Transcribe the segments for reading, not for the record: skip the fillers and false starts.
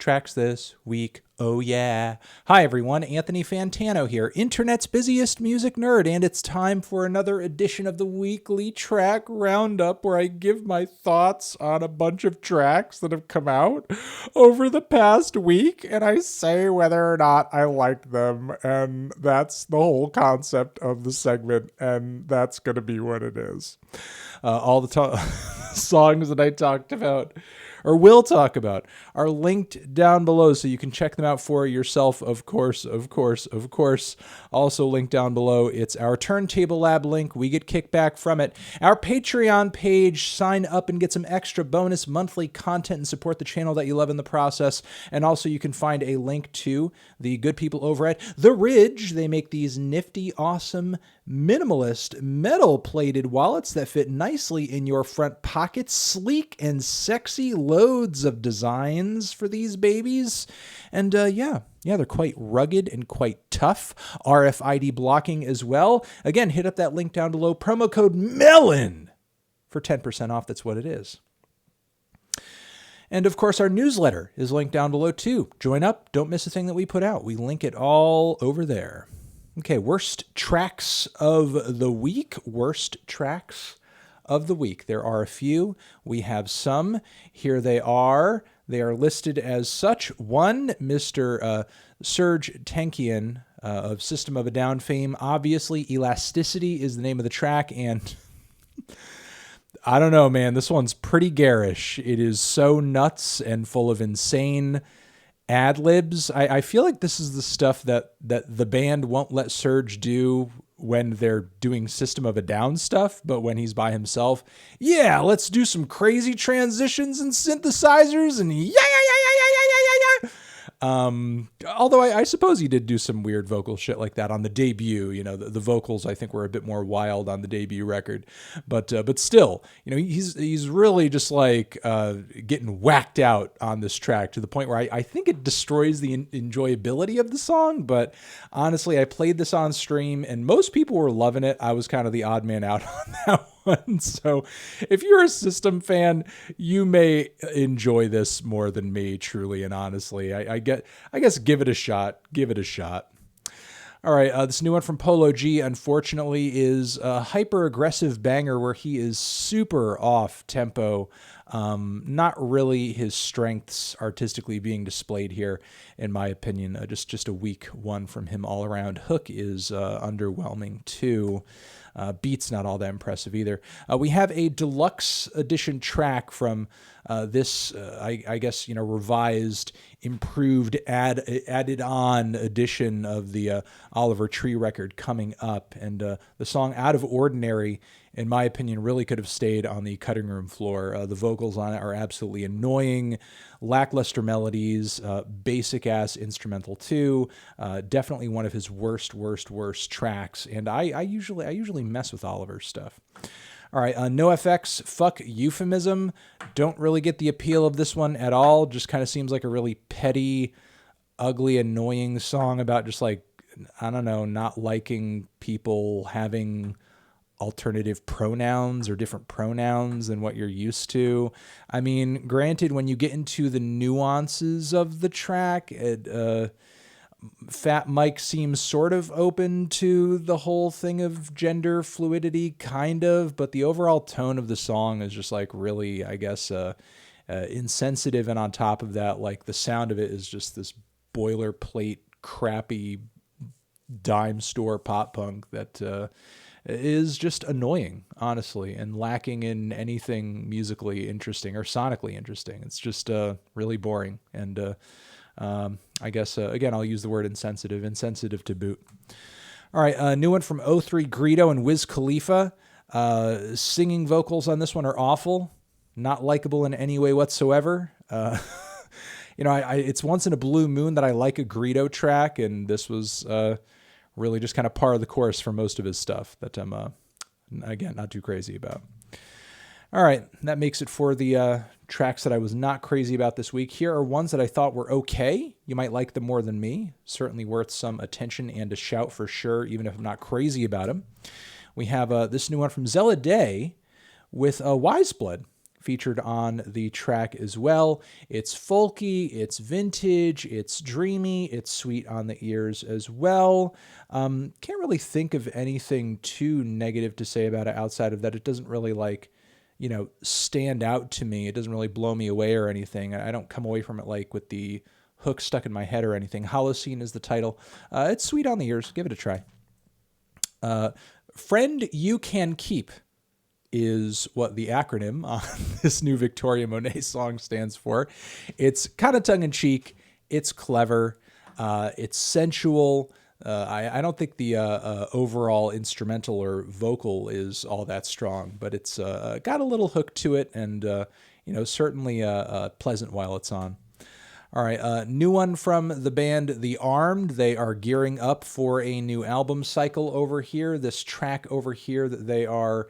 tracks this week. Oh yeah. Hi everyone, Anthony Fantano here, internet's busiest music nerd, and it's time for another edition of the weekly track roundup where I give my thoughts on a bunch of tracks that have come out over the past week, and I say whether or not I like them, and that's the whole concept of the segment, and that's going to be what it is. All the songs that I talked about or will talk about are linked down below, so you can check them out for yourself, of course. Also linked down below, it's our Turntable Lab link. We get kickback from it. Our Patreon page, sign up and get some extra bonus monthly content and support the channel that you love in the process. And also you can find a link to the good people over at The Ridge. They make these nifty, awesome, minimalist, metal-plated wallets that fit nicely in your front pocket. Sleek and sexy, loads of designs for these babies. And yeah, they're quite rugged and quite tough. RFID blocking as well. Again, hit up that link down below. Promo code MELON for 10% off. That's what it is. And of course, our newsletter is linked down below too. Join up. Don't miss a thing that we put out. We link it all over there. Okay, worst tracks of the week. Worst tracks of the week. There are a few. We have some. Here they are. They are listed as such. One, Mr. Serj Tankian of System of a Down fame. Obviously, Elasticity is the name of the track, and I don't know, man. This one's pretty garish. It is so nuts and full of insane ad-libs. I feel like this is the stuff that the band won't let Serj do when they're doing System of a Down stuff, but when he's by himself, yeah, let's do some crazy transitions and synthesizers and yeah. Although I suppose he did do some weird vocal shit like that on the debut. You know, the vocals I think were a bit more wild on the debut record, but still, you know, he's really just like getting whacked out on this track to the point where I think it destroys the enjoyability of the song. But honestly, I played this on stream and most people were loving it. I was kind of the odd man out on that one. So if you're a System fan, you may enjoy this more than me, truly and honestly. I guess give it a shot. Give it a shot. All right, this new one from Polo G, unfortunately, is a hyper-aggressive banger where he is super off-tempo. Not really his strengths artistically being displayed here, in my opinion. Just a weak one from him all around. Hook is underwhelming, too. Beat's not all that impressive either. We have a deluxe edition track from this, I guess, you know, revised, improved, added on edition of the Oliver Tree record coming up. And the song Out of Ordinary, in my opinion, really could have stayed on the cutting room floor. The vocals on it are absolutely annoying, lackluster melodies, basic ass instrumental too. Definitely one of his worst tracks. And I usually mess with Oliver's stuff. All right, NoFX, Fuck Euphemism. Don't really get the appeal of this one at all. Just kind of seems like a really petty, ugly, annoying song about just like, I don't know, not liking people having alternative pronouns or different pronouns than what you're used to. I mean, granted, when you get into the nuances of the track, Fat Mike seems sort of open to the whole thing of gender fluidity, kind of, but the overall tone of the song is just like really, I guess, insensitive. And on top of that, like the sound of it is just this boilerplate, crappy dime store pop punk that is just annoying, honestly, and lacking in anything musically interesting or sonically interesting. It's just really boring. And I guess, again, I'll use the word insensitive to boot. All right, a new one from O3 Greedo and Wiz Khalifa. Singing vocals on this one are awful, not likable in any way whatsoever. You know, it's once in a blue moon that I like a Greedo track, and this was really just kind of par of the course for most of his stuff that I'm, again, not too crazy about. All right, that makes it for the tracks that I was not crazy about this week. Here are ones that I thought were okay. You might like them more than me. Certainly worth some attention and a shout for sure, even if I'm not crazy about them. We have this new one from Zella Day with Weyes Blood. featured on the track as well. It's folky, it's vintage, it's dreamy, it's sweet on the ears as well. Can't really think of anything too negative to say about it outside of that it doesn't really like, stand out to me. It doesn't really blow me away or anything. I don't come away from it like with the hook stuck in my head or anything. Holocene is the title. It's sweet on the ears. Give it a try. Friend You Can Keep is what the acronym on this new Victoria Monet song stands for. It's kind of tongue-in-cheek. It's clever. It's sensual. I don't think the overall instrumental or vocal is all that strong, but it's got a little hook to it and, certainly pleasant while it's on. All right, new one from the band The Armed. They are gearing up for a new album cycle over here. This track over here that they are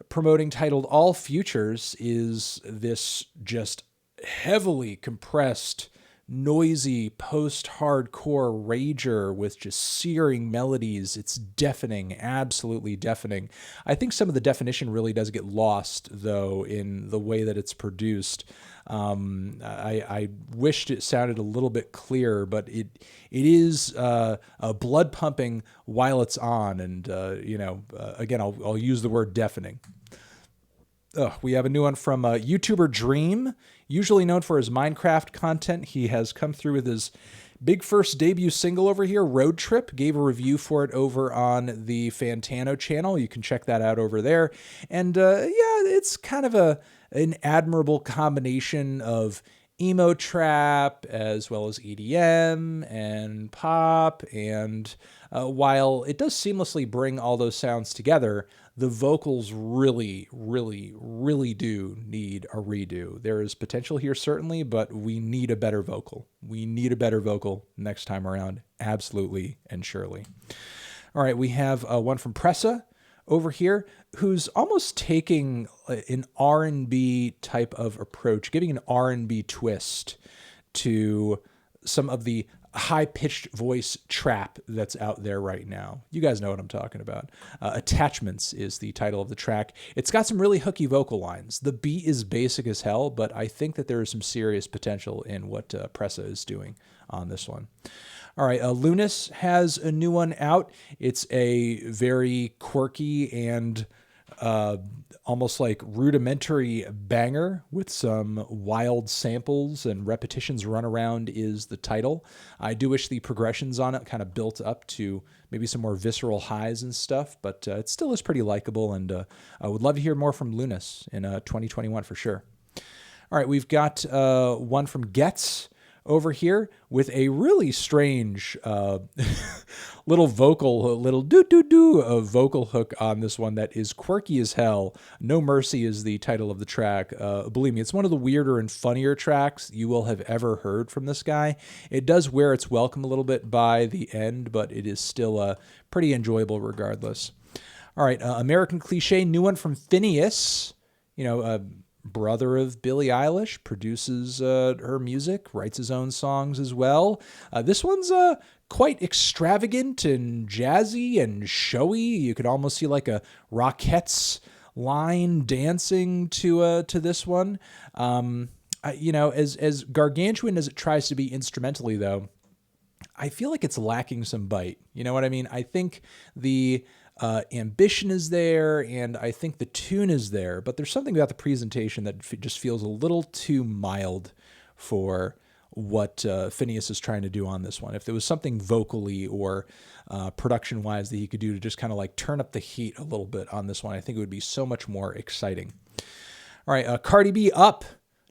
promoting, titled All Futures, is this just heavily compressed, noisy post-hardcore rager with just searing melodies. It's deafening, absolutely deafening. I think some of the definition really does get lost, though, in the way that it's produced. I wished it sounded a little bit clearer, but it is blood pumping while it's on, and again, I'll use the word deafening. We have a new one from YouTuber Dream, usually known for his Minecraft content. He has come through with his big first debut single over here, Road Trip. Gave a review for it over on the Fantano channel. You can check that out over there. And it's kind of an admirable combination of emo trap as well as EDM and pop. And while it does seamlessly bring all those sounds together, the vocals really, really, really do need a redo. There is potential here, certainly, but we need a better vocal. We need a better vocal next time around, absolutely and surely. All right, we have one from Pressa over here, who's almost taking an R&B type of approach, giving an R&B twist to some of the high-pitched voice trap that's out there right now. You guys know what I'm talking about. Attachments is the title of the track. It's got some really hooky vocal lines. The beat is basic as hell, but I think that there is some serious potential in what Pressa is doing on this one. All right, Lunas has a new one out. It's a very quirky and almost like rudimentary banger with some wild samples and repetitions run around is the title. I do wish the progressions on it kind of built up to maybe some more visceral highs and stuff, but it still is pretty likable, and I would love to hear more from Lunas in 2021 for sure. All right, we've got one from Getz over here with a really strange little vocal hook on this one that is quirky as hell. No Mercy is the title of the track. Believe me, it's one of the weirder and funnier tracks you will have ever heard from this guy. It does wear its welcome a little bit by the end, but it is still pretty enjoyable regardless. All right, American Cliché, new one from FINNEAS. Brother of Billie Eilish, produces her music, writes his own songs as well. This one's quite extravagant and jazzy and showy. You could almost see like a Rockettes line dancing to this one. As gargantuan as it tries to be instrumentally, though, I feel like it's lacking some bite. You know what I mean? I think the ambition is there, and I think the tune is there, but there's something about the presentation that just feels a little too mild for what FINNEAS is trying to do on this one. If there was something vocally or production-wise that he could do to just kind of like turn up the heat a little bit on this one, I think it would be so much more exciting. All right, Cardi B, Up.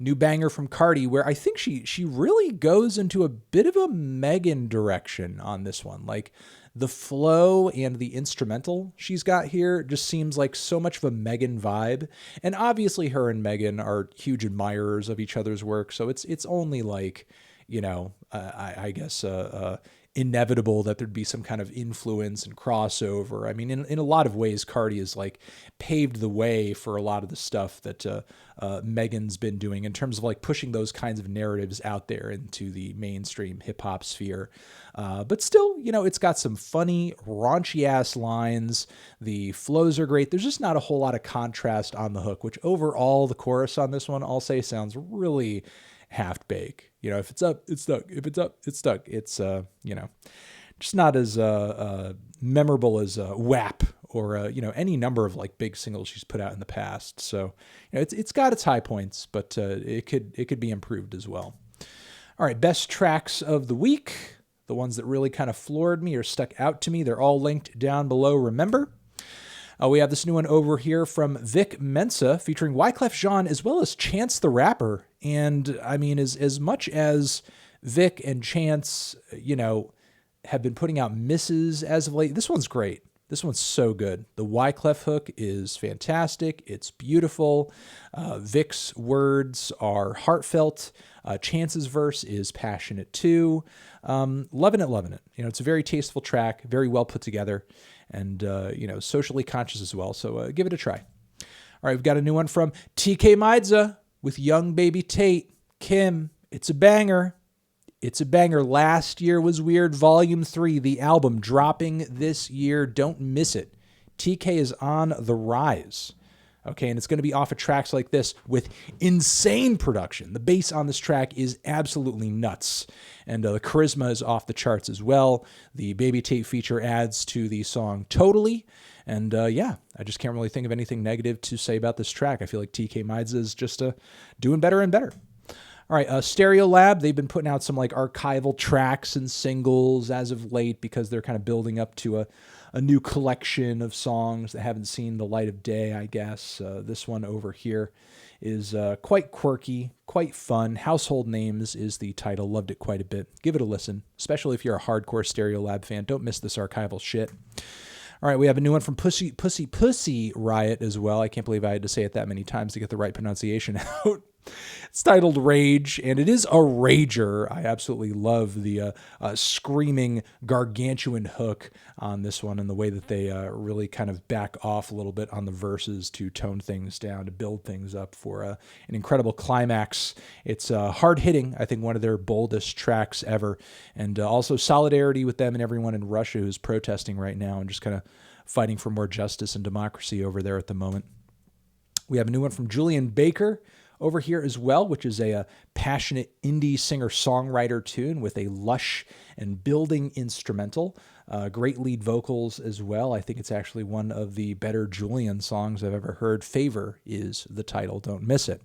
New banger from Cardi, where I think she really goes into a bit of a Megan direction on this one. Like, the flow and the instrumental she's got here just seems like so much of a Megan vibe. And obviously her and Megan are huge admirers of each other's work, so it's only like, I guess inevitable that there'd be some kind of influence and crossover. I mean, in a lot of ways, Cardi has like paved the way for a lot of the stuff that Megan's been doing in terms of like pushing those kinds of narratives out there into the mainstream hip hop sphere. But still, you know, it's got some funny, raunchy ass lines. The flows are great. There's just not a whole lot of contrast on the hook, which overall the chorus on this one, I'll say, sounds really half-baked. You know, if it's up, it's stuck. If it's up, it's stuck. It's, you know, just not as memorable as WAP or, you know, any number of like big singles she's put out in the past. So, you know, it's got its high points, but it could be improved as well. All right, best tracks of the week. The ones that really kind of floored me or stuck out to me. They're all linked down below, remember? We have this new one over here from Vic Mensa featuring Wyclef Jean as well as Chance the Rapper. And I mean, as much as Vic and Chance, you know, have been putting out misses as of late, this one's great. This one's so good. The Wyclef hook is fantastic. It's beautiful. Vic's words are heartfelt. Chance's verse is passionate too. Loving it. You know, it's a very tasteful track, very well put together, and, you know, socially conscious as well. So give it a try. All right, we've got a new one from Tkay Maidza with young baby Tate. Kim, it's a banger. It's a banger. Last Year Was Weird, Volume 3, the album dropping this year. Don't miss it. Tkay is on the rise. Okay, and it's going to be off of tracks like this with insane production. The bass on this track is absolutely nuts. And the charisma is off the charts as well. The Baby Tate feature adds to the song totally. And yeah, I just can't really think of anything negative to say about this track. I feel like Tkay Maidza is just doing better and better. All right, Stereolab, they've been putting out some like archival tracks and singles as of late because they're kind of building up to a new collection of songs that haven't seen the light of day, I guess. This one over here is quite quirky, quite fun. Household Names is the title. Loved it quite a bit. Give it a listen, especially if you're a hardcore Stereolab fan. Don't miss this archival shit. All right, we have a new one from Pussy Riot as well. I can't believe I had to say it that many times to get the right pronunciation out. It's titled Rage, and it is a rager. I absolutely love the screaming gargantuan hook on this one and the way that they really kind of back off a little bit on the verses to tone things down, to build things up for an incredible climax. It's hard-hitting, I think one of their boldest tracks ever, and also solidarity with them and everyone in Russia who's protesting right now and just kind of fighting for more justice and democracy over there at the moment. We have a new one from Julien Baker over here as well, which is a passionate indie singer-songwriter tune with a lush and building instrumental. Great lead vocals as well. I think it's actually one of the better Julien songs I've ever heard. Favor is the title. Don't miss it.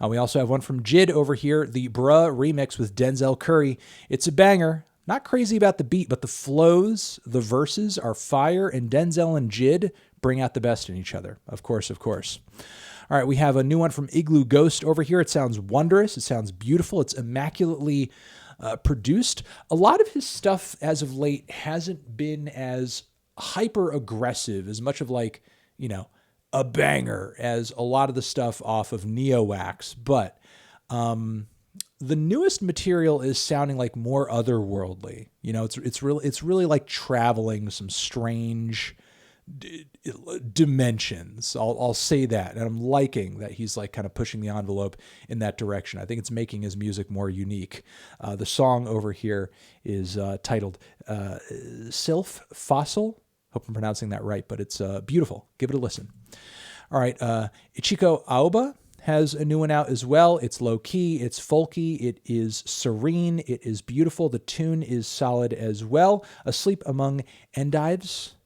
We also have one from Jid over here, the Bruuuh remix with Denzel Curry. It's a banger. Not crazy about the beat, but the flows, the verses are fire, and Denzel and Jid bring out the best in each other. Of course, of course. All right, we have a new one from Iglooghost over here. It sounds wondrous. It sounds beautiful. It's immaculately produced. A lot of his stuff as of late hasn't been as hyper-aggressive, as much of like, you know, a banger as a lot of the stuff off of Neowax. But the newest material is sounding like more otherworldly. You know, it's really like traveling some strange dimensions. I'll say that, and I'm liking that he's like kind of pushing the envelope in that direction. I think it's making his music more unique. The song over here is titled Sylph Fossil. Hope I'm pronouncing that right, but it's beautiful. Give it a listen. All right, Ichiko Aoba has a new one out as well. It's low-key, it's folky, it is serene, it is beautiful. The tune is solid as well. Asleep Among Endives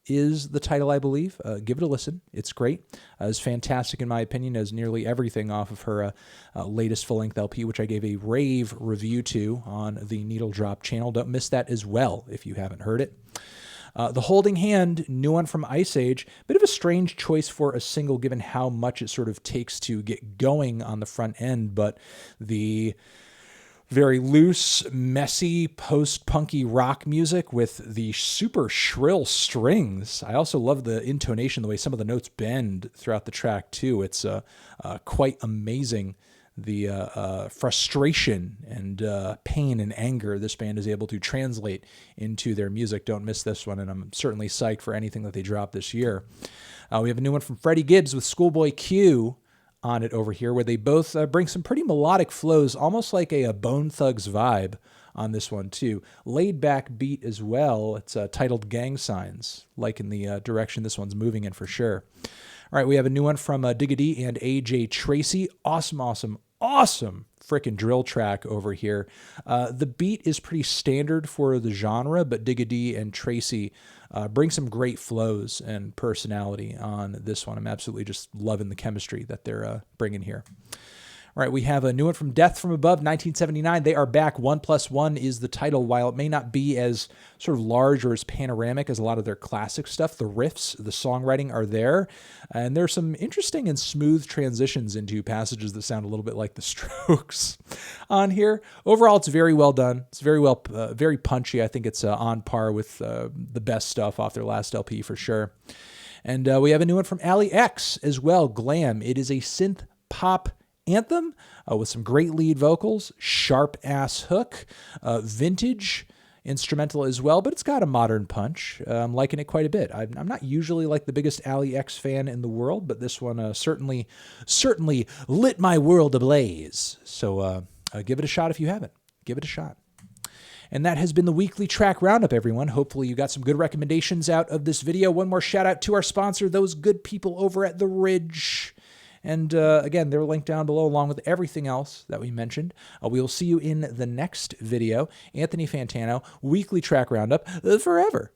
is the title, I believe. Give it a listen. It's great. It's fantastic, in my opinion, as nearly everything off of her latest full-length LP, which I gave a rave review to on the Needle Drop channel. Don't miss that as well if you haven't heard it. The Holding Hand, new one from Iceage. Bit of a strange choice for a single given how much it sort of takes to get going on the front end, but the very loose, messy, post-punky rock music with the super shrill strings. I also love the intonation, the way some of the notes bend throughout the track too. It's quite amazing, frustration and pain and anger this band is able to translate into their music. Don't miss this one, and I'm certainly psyched for anything that they drop this year. We have a new one from Freddie Gibbs with ScHoolboy Q on it over here, where they both bring some pretty melodic flows, almost like a Bone Thugs vibe on this one too. Laid back beat as well. It's titled Gang Signs, like in the direction this one's moving in for sure. All right, we have a new one from Digga D and AJ Tracey. Awesome frickin' drill track over here. The beat is pretty standard for the genre, but Digga D and Tracey bring some great flows and personality on this one. I'm absolutely just loving the chemistry that they're bringing here. All right, we have a new one from Death From Above, 1979. They are back. 1+1 is the title. While it may not be as sort of large or as panoramic as a lot of their classic stuff, the riffs, the songwriting are there. And there's some interesting and smooth transitions into passages that sound a little bit like the Strokes on here. Overall, it's very well done. It's very punchy. I think it's on par with the best stuff off their last LP for sure. And we have a new one from Allie X as well, Glam. It is a synth pop anthem with some great lead vocals, sharp ass hook, vintage instrumental as well, but it's got a modern punch. I'm liking it quite a bit. I'm not usually like the biggest Allie X fan in the world, but this one certainly lit my world ablaze. So give it a shot if you haven't. Give it a shot. And that has been the weekly track roundup, everyone. Hopefully you got some good recommendations out of this video. One more shout out to our sponsor, those good people over at The Ridge. And again, they're linked down below along with everything else that we mentioned. We will see you in the next video. Anthony Fantano, weekly track roundup forever.